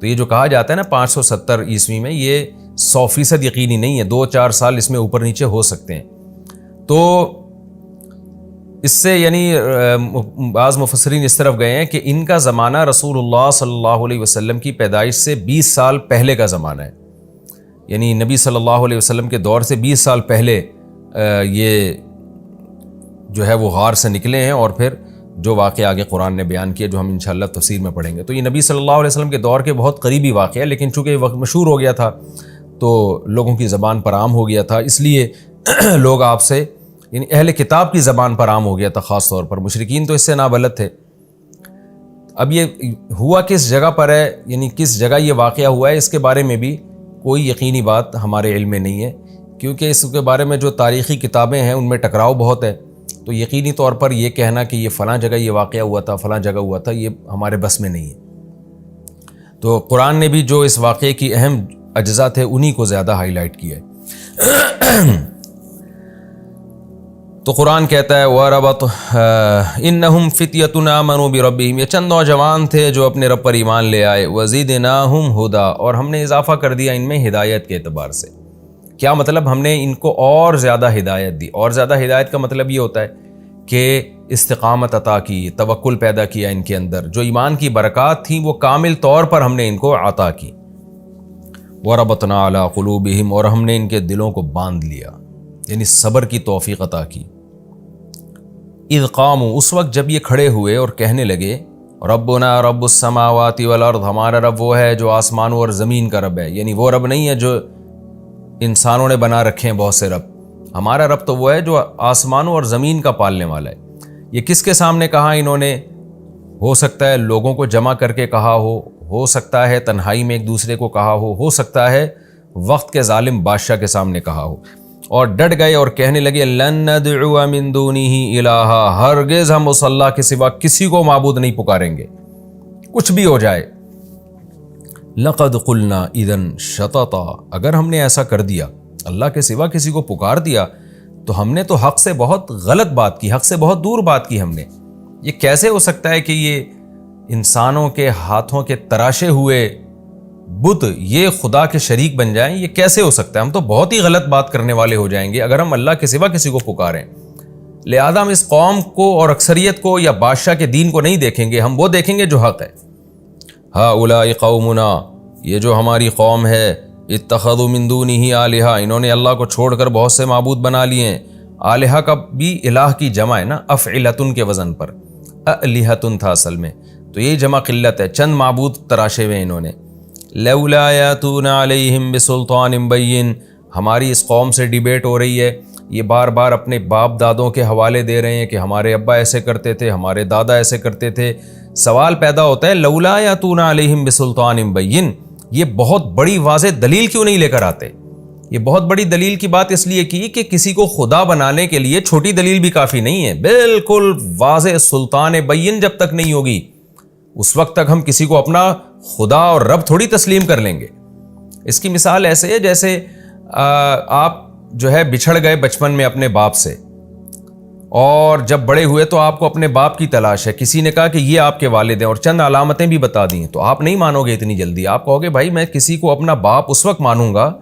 تو یہ جو کہا جاتا ہے نا 570 عیسوی میں، یہ 100% یقینی نہیں ہے، 2-4 سال اس میں اوپر نیچے ہو سکتے ہیں۔ تو اس سے یعنی بعض مفسرین اس طرف گئے ہیں کہ ان کا زمانہ رسول اللہ صلی اللہ علیہ وسلم کی پیدائش سے 20 سال پہلے کا زمانہ ہے، یعنی نبی صلی اللہ علیہ وسلم کے دور سے 20 سال پہلے یہ جو ہے وہ غار سے نکلے ہیں، اور پھر جو واقعہ آگے قرآن نے بیان کیا جو ہم انشاءاللہ تفسیر میں پڑھیں گے۔ تو یہ نبی صلی اللہ علیہ وسلم کے دور کے بہت قریبی واقعہ ہے، لیکن چونکہ وقت مشہور ہو گیا تھا تو لوگوں کی زبان پر عام ہو گیا تھا، اس لیے لوگ آپ سے یعنی اہل کتاب کی زبان پر عام ہو گیا تھا، خاص طور پر مشرکین تو اس سے نابلد تھے۔ اب یہ ہوا کس جگہ پر ہے، یعنی کس جگہ یہ واقعہ ہوا ہے، اس کے بارے میں بھی کوئی یقینی بات ہمارے علم میں نہیں ہے، کیونکہ اس کے بارے میں جو تاریخی کتابیں ہیں ان میں ٹکراؤ بہت ہے، تو یقینی طور پر یہ کہنا کہ یہ فلاں جگہ یہ واقعہ ہوا تھا، فلاں جگہ ہوا تھا، یہ ہمارے بس میں نہیں ہے۔ تو قرآن نے بھی جو اس واقعے کی اہم اجزاء تھے انہی کو زیادہ ہائی لائٹ کیا ہے۔ تو قرآن کہتا ہے وَرَبَطْ إِنَّهُمْ فِتْيَةٌ آمَنُوا بِرَبِّهِمْ، یہ چند نوجوان تھے جو اپنے رب پر ایمان لے آئے، وَزِدْنَاهُمْ هُدًى، اور ہم نے اضافہ کر دیا ان میں ہدایت کے اعتبار سے۔ کیا مطلب؟ ہم نے ان کو اور زیادہ ہدایت دی، اور زیادہ ہدایت کا مطلب یہ ہوتا ہے کہ استقامت عطا کی، توکل پیدا کیا ان کے اندر، جو ایمان کی برکات تھیں وہ کامل طور پر ہم نے ان کو عطا کی۔ وَرَبَطْنَا عَلَىٰ قُلُوبِهِمْ، اور ہم نے ان کے دلوں کو باندھ لیا، یعنی صبر کی توفیق عطا کی۔ اذ قاموا، اس وقت جب یہ کھڑے ہوئے اور کہنے لگے ربنا رب السماوات والارض، ہمارا رب وہ ہے جو آسمانوں اور زمین کا رب ہے، یعنی وہ رب نہیں ہے جو انسانوں نے بنا رکھے ہیں بہت سے رب، ہمارا رب تو وہ ہے جو آسمانوں اور زمین کا پالنے والا ہے۔ یہ کس کے سامنے کہا انہوں نے؟ ہو سکتا ہے لوگوں کو جمع کر کے کہا ہو سکتا ہے تنہائی میں ایک دوسرے کو کہا ہو سکتا ہے وقت کے ظالم بادشاہ کے سامنے کہا ہو، اور ڈٹ گئے اور کہنے لگے لن ندعو من دونہ الہا، ہرگز ہم اس اللہ کے سوا کسی کو معبود نہیں پکاریں گے، کچھ بھی ہو جائے۔ لقد قلنا اذا شططا، اگر ہم نے ایسا کر دیا، اللہ کے سوا کسی کو پکار دیا، تو ہم نے تو حق سے بہت غلط بات کی، حق سے بہت دور بات کی ہم نے۔ یہ کیسے ہو سکتا ہے کہ یہ انسانوں کے ہاتھوں کے تراشے ہوئے بت یہ خدا کے شریک بن جائیں؟ یہ کیسے ہو سکتا ہے؟ ہم تو بہت ہی غلط بات کرنے والے ہو جائیں گے اگر ہم اللہ کے سوا کسی کو پکاریں۔ لہذا ہم اس قوم کو اور اکثریت کو یا بادشاہ کے دین کو نہیں دیکھیں گے، ہم وہ دیکھیں گے جو حق ہے۔ ہؤلاء قومنا، یہ جو ہماری قوم ہے، اتخذوا من دونہ آلہہ، انہوں نے اللہ کو چھوڑ کر بہت سے معبود بنا لیے ہیں۔ آلہہ کا بھی الہ کی جمع ہے نا، افعلۃ کے وزن پر، الہۃ تھا اصل میں، تو یہ جمع قلت ہے، چند معبود تراشے ہوئے انہوں نے۔ لولا یاتون علیہم بسلطان بین، ہماری اس قوم سے ڈیبیٹ ہو رہی ہے، یہ بار بار اپنے باپ دادوں کے حوالے دے رہے ہیں کہ ہمارے ابا ایسے کرتے تھے، ہمارے دادا ایسے کرتے تھے۔ سوال پیدا ہوتا ہے لولا یاتون علیہم بسلطان بین، یہ بہت بڑی واضح دلیل کیوں نہیں لے کر آتے؟ یہ بہت بڑی دلیل کی بات اس لیے کی کہ کسی کو خدا بنانے کے لیے چھوٹی دلیل بھی کافی نہیں ہے، بالکل واضح سلطان بین جب تک نہیں ہوگی اس وقت تک ہم کسی کو اپنا خدا اور رب تھوڑی تسلیم کر لیں گے۔ اس کی مثال ایسے ہے جیسے آپ جو ہے بچھڑ گئے بچپن میں اپنے باپ سے، اور جب بڑے ہوئے تو آپ کو اپنے باپ کی تلاش ہے، کسی نے کہا کہ یہ آپ کے والد ہیں اور چند علامتیں بھی بتا دی ہیں، تو آپ نہیں مانو گے اتنی جلدی، آپ کہو گے بھائی میں کسی کو اپنا باپ اس وقت مانوں گا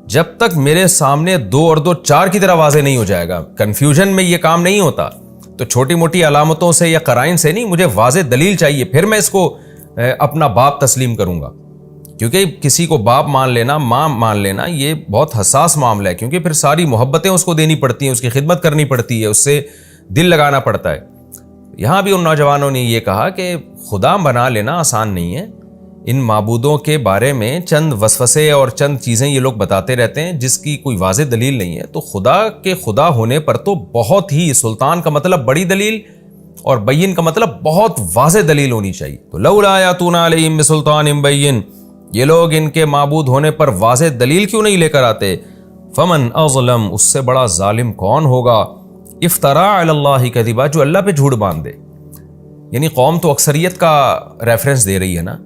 جب تک میرے سامنے 2 اور 2 4 کی طرح واضح نہیں ہو جائے گا۔ کنفیوژن میں یہ کام نہیں ہوتا، تو چھوٹی موٹی علامتوں سے یا قرائن سے نہیں، مجھے واضح دلیل چاہیے، پھر میں اس کو اپنا باپ تسلیم کروں گا۔ کیونکہ کسی کو باپ مان لینا، ماں مان لینا، یہ بہت حساس معاملہ ہے، کیونکہ پھر ساری محبتیں اس کو دینی پڑتی ہیں، اس کی خدمت کرنی پڑتی ہے، اس سے دل لگانا پڑتا ہے۔ یہاں بھی ان نوجوانوں نے یہ کہا کہ خدا بنا لینا آسان نہیں ہے، ان معبودوں کے بارے میں چند وسوسے اور چند چیزیں یہ لوگ بتاتے رہتے ہیں جس کی کوئی واضح دلیل نہیں ہے، تو خدا کے خدا ہونے پر تو بہت ہی، سلطان کا مطلب بڑی دلیل اور بین کا مطلب بہت واضح دلیل ہونی چاہیے۔ تو لولا یاتون علیہم بسلطان بین، یہ لوگ ان کے معبود ہونے پر واضح دلیل کیوں نہیں لے کر آتے؟ فمن اظلم، اس سے بڑا ظالم کون ہوگا؟ افترا علی اللہ کذبا، جو اللہ پہ جھوٹ باندھ دے۔ یعنی قوم تو اکثریت کا ریفرنس دے رہی ہے نا،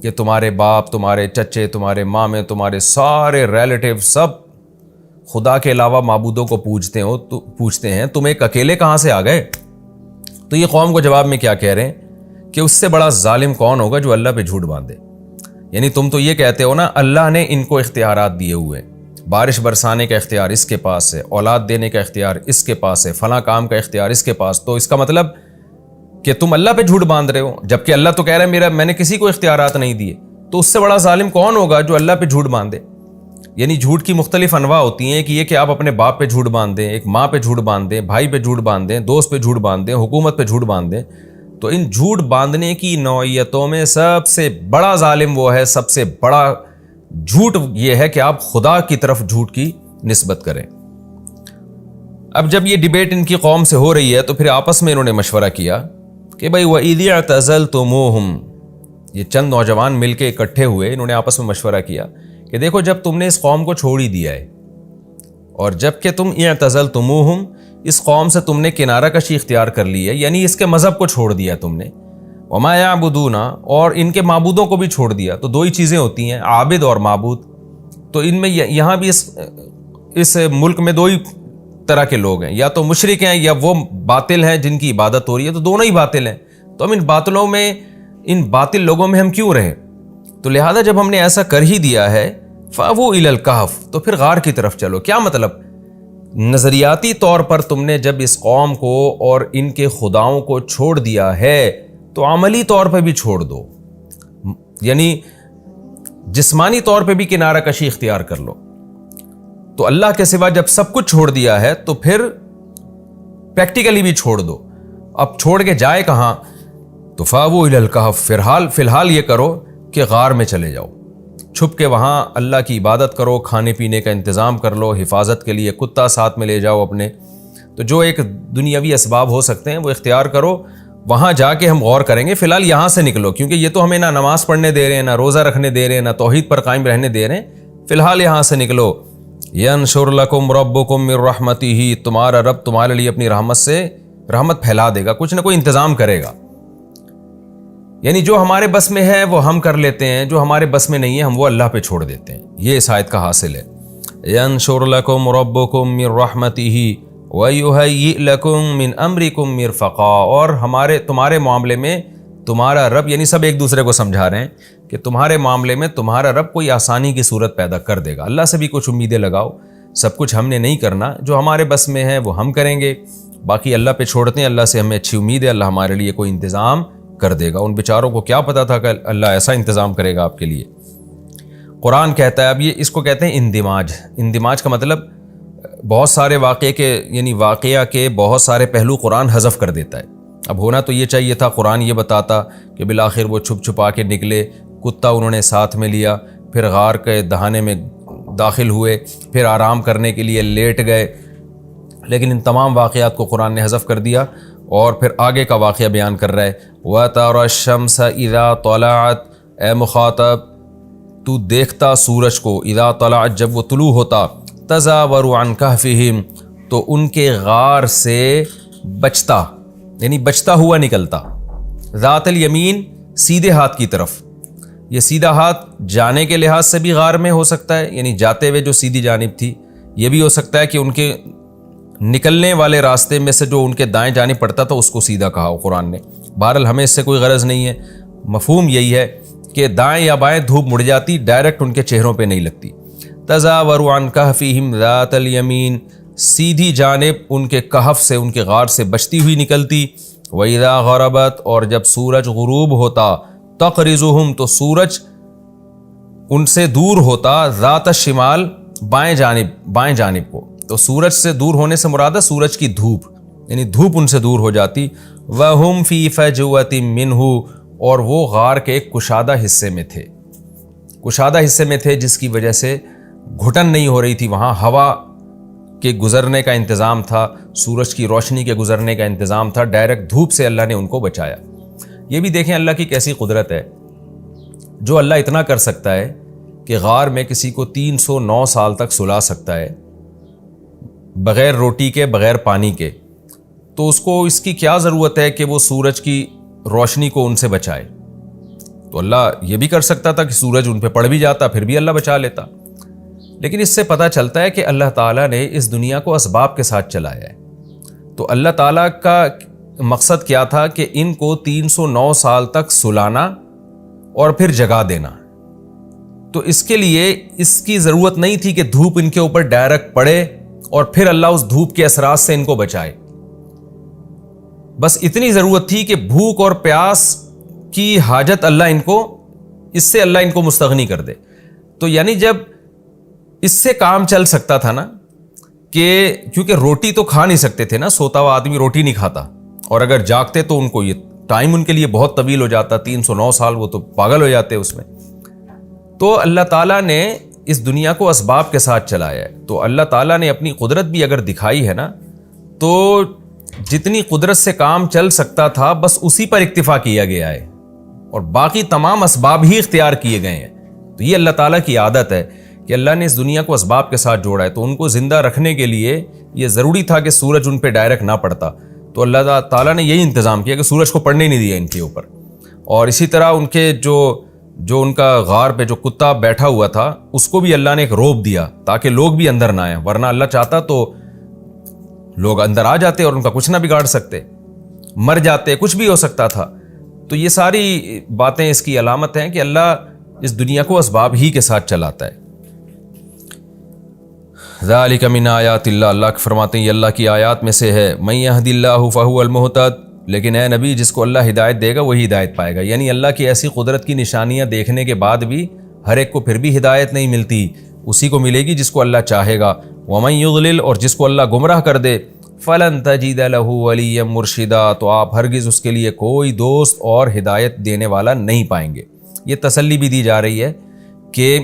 کہ تمہارے باپ، تمہارے چچے، تمہارے مامے، تمہارے سارے ریلیٹیو سب خدا کے علاوہ معبودوں کو پوچھتے ہیں، تم ایک اکیلے کہاں سے آ گئے؟ تو یہ قوم کو جواب میں کیا کہہ رہے ہیں کہ اس سے بڑا ظالم کون ہوگا جو اللہ پہ جھوٹ باندھے۔ یعنی تم تو یہ کہتے ہو نا اللہ نے ان کو اختیارات دیے ہوئے ہیں، بارش برسانے کا اختیار اس کے پاس ہے، اولاد دینے کا اختیار اس کے پاس ہے، فلاں کام کا اختیار اس کے پاس، تو اس کا مطلب کہ تم اللہ پہ جھوٹ باندھ رہے ہو، جبکہ اللہ تو کہہ رہا ہے میں نے کسی کو اختیارات نہیں دیے۔ تو اس سے بڑا ظالم کون ہوگا جو اللہ پہ جھوٹ باندھے؟ یعنی جھوٹ کی مختلف انواع ہوتی ہیں، کہ آپ اپنے باپ پہ جھوٹ باندھ دیں، ایک ماں پہ جھوٹ باندھ دیں، بھائی پہ جھوٹ باندھ دیں، دوست پہ جھوٹ باندھ دیں، حکومت پہ جھوٹ باندھ دیں۔ تو ان جھوٹ باندھنے کی نوعیتوں میں سب سے بڑا ظالم وہ ہے، سب سے بڑا جھوٹ یہ ہے کہ آپ خدا کی طرف جھوٹ کی نسبت کریں۔ اب جب یہ ڈیبیٹ ان کی قوم سے ہو رہی ہے تو پھر آپس میں انہوں نے مشورہ کیا کہ بھائی وَإِذِ اعْتَزَلْتُمُوهُمْ، یہ چند نوجوان مل کے اکٹھے ہوئے، انہوں نے آپس میں مشورہ کیا کہ دیکھو جب تم نے اس قوم کو چھوڑ ہی دیا ہے اور جب کہ تم اعتزلتموہم، اس قوم سے تم نے کنارہ کشی اختیار کر لی ہے، یعنی اس کے مذہب کو چھوڑ دیا تم نے، وما یعبدون، اور ان کے معبودوں کو بھی چھوڑ دیا۔ تو دو ہی چیزیں ہوتی ہیں، عابد اور معبود۔ تو ان میں یہاں بھی اس ملک میں دو ہی طرح کے لوگ ہیں، یا تو مشرک ہیں یا وہ باطل ہیں جن کی عبادت ہو رہی ہے، تو دونوں ہی باطل ہیں۔ تو ہم ان باطل لوگوں میں ہم کیوں رہیں؟ تو لہذا جب ہم نے ایسا کر ہی دیا ہے فَأْوُوا إِلَى الْكَهْفِ، تو پھر غار کی طرف چلو۔ کیا مطلب؟ نظریاتی طور پر تم نے جب اس قوم کو اور ان کے خداؤں کو چھوڑ دیا ہے تو عملی طور پہ بھی چھوڑ دو، یعنی جسمانی طور پہ بھی کنارہ کشی اختیار کر لو۔ تو اللہ کے سوا جب سب کچھ چھوڑ دیا ہے تو پھر پریکٹیکلی بھی چھوڑ دو۔ اب چھوڑ کے جائے کہاں؟ تو فَأْوُوا إِلَى الْكَهْفِ، فی الحال یہ کرو کہ غار میں چلے جاؤ، چھپ کے وہاں اللہ کی عبادت کرو، کھانے پینے کا انتظام کر لو، حفاظت کے لیے کتا ساتھ میں لے جاؤ اپنے، تو جو ایک دنیاوی اسباب ہو سکتے ہیں وہ اختیار کرو، وہاں جا کے ہم غور کریں گے۔ فی الحال یہاں سے نکلو، کیونکہ یہ تو ہمیں نہ نماز پڑھنے دے رہے ہیں، نہ روزہ رکھنے دے رہے ہیں، نہ توحید پر قائم رہنے دے رہے ہیں۔ فی الحال یہاں سے نکلو۔ ینشر لکم ربکم من رحمتہ، تمہارا رب تمہارے لیے اپنی رحمت سے رحمت پھیلا دے گا، کچھ نہ کوئی انتظام کرے گا۔ یعنی جو ہمارے بس میں ہے وہ ہم کر لیتے ہیں، جو ہمارے بس میں نہیں ہے ہم وہ اللہ پہ چھوڑ دیتے ہیں۔ یہ اس آیت کا حاصل ہے۔ ینشر لکم ربکم من رحمتہ وَيُهَيِّئْ لَكُم مِّنْ أَمْرِكُم مِّرْفَقًا، اور تمہارے معاملے میں تمہارا رب، یعنی سب ایک دوسرے کو سمجھا رہے ہیں کہ تمہارے معاملے میں تمہارا رب کوئی آسانی کی صورت پیدا کر دے گا۔ اللہ سے بھی کچھ امیدیں لگاؤ، سب کچھ ہم نے نہیں کرنا، جو ہمارے بس میں ہے وہ ہم کریں گے، باقی اللہ پہ چھوڑتے ہیں، اللہ سے ہمیں اچھی امید ہے، اللہ ہمارے لیے کوئی انتظام کر دے گا۔ ان بیچاروں کو کیا پتا تھا کہ اللہ ایسا انتظام کرے گا آپ کے لیے۔ قرآن کہتا ہے، اب یہ اس کو کہتے ہیں اندماج۔ اندماج کا مطلب بہت سارے واقعہ کے بہت سارے پہلو قرآن حذف کر دیتا ہے۔ اب ہونا تو یہ چاہیے تھا، قرآن یہ بتاتا کہ بالآخر وہ چھپ چھپا کے نکلے، کتا انہوں نے ساتھ میں لیا، پھر غار کے دہانے میں داخل ہوئے، پھر آرام کرنے کے لیے لیٹ گئے، لیکن ان تمام واقعات کو قرآن نے حذف کر دیا اور پھر آگے کا واقعہ بیان کر رہا ہے۔ وَتَرَى الشَّمْسَ إِذَا طَلَعَتْ، اے مخاطب تو دیکھتا سورج کو، اذا طلعت جب وہ طلوع ہوتا، تزاور عن کہفہم تو ان کے غار سے بچتا، یعنی بچتا ہوا نکلتا، ذات الیمین سیدھے ہاتھ کی طرف۔ یہ سیدھا ہاتھ جانے کے لحاظ سے بھی غار میں ہو سکتا ہے، یعنی جاتے ہوئے جو سیدھی جانب تھی، یہ بھی ہو سکتا ہے کہ ان کے نکلنے والے راستے میں سے جو ان کے دائیں جانب پڑتا تھا اس کو سیدھا کہا ہو قرآن نے۔ بہرحال ہمیں اس سے کوئی غرض نہیں ہے، مفہوم یہی ہے کہ دائیں یا بائیں دھوپ مڑ جاتی، ڈائریکٹ ان کے چہروں پہ نہیں لگتی۔ تزاور عن کہفہم ذات الیمین، سیدھی جانب ان کے کہف سے، ان کے غار سے بچتی ہوئی نکلتی۔ وَإِذَا غَرَبَتْ، اور جب سورج غروب ہوتا، تقرضہم تو سورج ان سے دور ہوتا، ذات الشمال بائیں جانب کو۔ تو سورج سے دور ہونے سے مراد ہے سورج کی دھوپ، یعنی دھوپ ان سے دور ہو جاتی۔ وَهُمْ فِي فَجْوَةٍ مِّنْهُ، اور وہ غار کے ایک کشادہ حصے میں تھے، جس کی وجہ سے گھٹن نہیں ہو رہی تھی، وہاں ہوا کے گزرنے کا انتظام تھا، سورج کی روشنی کے گزرنے کا انتظام تھا، ڈائریکٹ دھوپ سے اللہ نے ان کو بچایا۔ یہ بھی دیکھیں اللہ کی کیسی قدرت ہے، جو اللہ اتنا کر سکتا ہے کہ غار میں کسی کو 309 سال تک سلا سکتا ہے بغیر روٹی کے، بغیر پانی کے، تو اس کی کیا ضرورت ہے کہ وہ سورج کی روشنی کو ان سے بچائے؟ تو اللہ یہ بھی کر سکتا تھا کہ سورج ان پہ پڑ بھی جاتا، پھر بھی اللہ بچا لیتا۔ لیکن اس سے پتہ چلتا ہے کہ اللہ تعالیٰ نے اس دنیا کو اسباب کے ساتھ چلایا ہے۔ تو اللہ تعالیٰ کا مقصد کیا تھا کہ ان کو 309 سال تک سلانا اور پھر جگا دینا، تو اس کے لیے اس کی ضرورت نہیں تھی کہ دھوپ ان کے اوپر ڈائریکٹ پڑے اور پھر اللہ اس دھوپ کے اثرات سے ان کو بچائے. بس اتنی ضرورت تھی کہ بھوک اور پیاس کی حاجت اس سے اللہ ان کو مستغنی کر دے. تو یعنی جب اس سے کام چل سکتا تھا نا، کہ کیونکہ روٹی تو کھا نہیں سکتے تھے نا، سوتا ہوا آدمی روٹی نہیں کھاتا، اور اگر جاگتے تو ان کو یہ ٹائم ان کے لیے بہت طویل ہو جاتا، 309 سال وہ تو پاگل ہو جاتے اس میں. تو اللہ تعالیٰ نے اس دنیا کو اسباب کے ساتھ چلایا ہے. تو اللہ تعالیٰ نے اپنی قدرت بھی اگر دکھائی ہے نا، تو جتنی قدرت سے کام چل سکتا تھا بس اسی پر اکتفا کیا گیا ہے، اور باقی تمام اسباب ہی اختیار کیے گئے ہیں. تو یہ اللہ تعالیٰ کی عادت ہے کہ اللہ نے اس دنیا کو اسباب کے ساتھ جوڑا ہے. تو ان کو زندہ رکھنے کے لیے یہ ضروری تھا کہ سورج ان پہ ڈائریکٹ نہ پڑتا، تو اللہ تعالیٰ نے یہی انتظام کیا کہ سورج کو پڑنے نہیں دیا ان کے اوپر. اور اسی طرح ان کے جو ان کا غار پہ جو کتا بیٹھا ہوا تھا اس کو بھی اللہ نے ایک روب دیا تاکہ لوگ بھی اندر نہ آئیں، ورنہ اللہ چاہتا تو لوگ اندر آ جاتے اور ان کا کچھ نہ بگاڑ سکتے، مر جاتے، کچھ بھی ہو سکتا تھا. تو یہ ساری باتیں اس کی علامت ہیں کہ اللہ اس دنیا کو اسباب ہی کے ساتھ چلاتا ہے. ذالک من آیات اللہ، اللہ فرماتے ہیں یہ اللہ کی آیات میں سے ہے. من یہد اللہ فہو المہتد، لیکن اے نبی جس کو اللہ ہدایت دے گا وہی ہدایت پائے گا. یعنی اللہ کی ایسی قدرت کی نشانیاں دیکھنے کے بعد بھی ہر ایک کو پھر بھی ہدایت نہیں ملتی، اسی کو ملے گی جس کو اللہ چاہے گا. ومن یضلل، اور جس کو اللہ گمراہ کر دے، فلن تجد له ولیا مرشدا، تو آپ ہرگز اس کے لیے کوئی دوست اور ہدایت دینے والا نہیں پائیں گے. یہ تسلی بھی دی جا رہی ہے کہ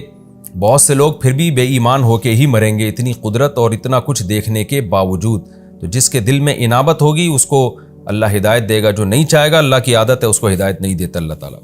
بہت سے لوگ پھر بھی بے ایمان ہو کے ہی مریں گے اتنی قدرت اور اتنا کچھ دیکھنے کے باوجود. تو جس کے دل میں انابت ہوگی اس کو اللہ ہدایت دے گا، جو نہیں چاہے گا اللہ کی عادت ہے اس کو ہدایت نہیں دیتا اللہ تعالیٰ.